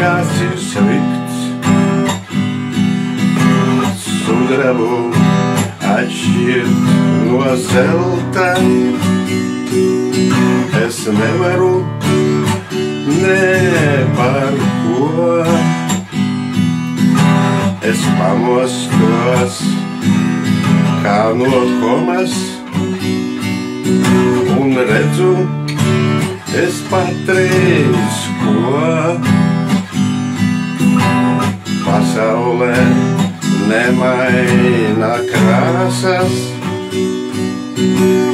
kas ir slikts. Sudrabu atšķirt no zelta, es nevaru ne par ko. Es pamostos kā no komas un redzu, es patreiz ko. Pasaulē nemaina krāsas,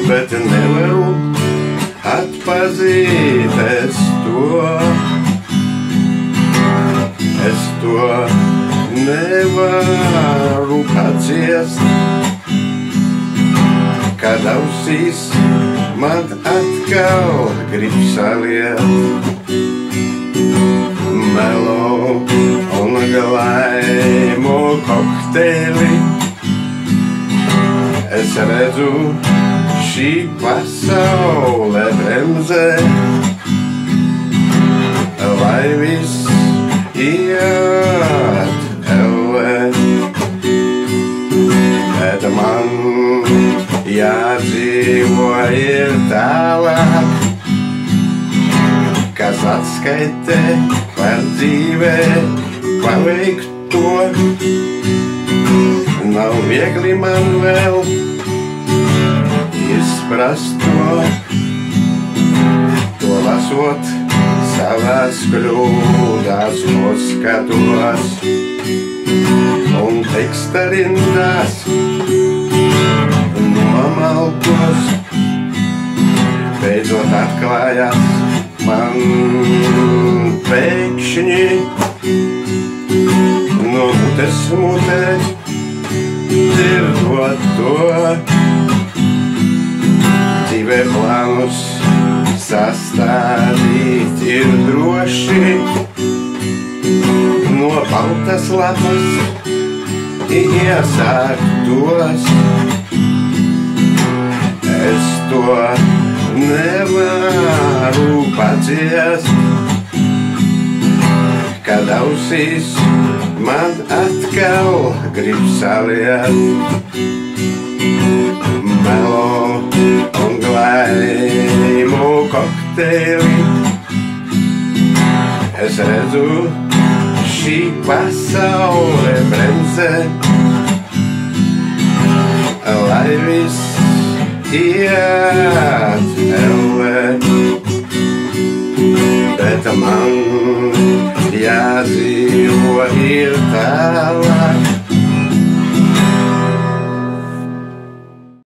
bet nevaru atpazīt es to. Es to nevaru paciest, kad ausīs man atkal grib saliet melo un glaimu kokteili. Es redzu, šī pasaule bremzē, lai viss iet ellē. Bet man jādzīvo ir tālāk, kas atskaitē par dzīvē paveikto. Nav viegli man vēl izprast to lasot savās kļūdās, skatos un teksta rindās nomalkos. Beidzot atklājās man pēkšņi no mutes mutē dzirdot to. Dzīvē plānus sastādīt ir droši, no baltas lapas iesākt tos. Es to nevaru paciest, kad ausīs man atkal grib saliet melo un glaimu kokteili. Es redzu, šī pasaule bremzē, lai viss iet ellē. Bet man jādzīvo ir tālāk,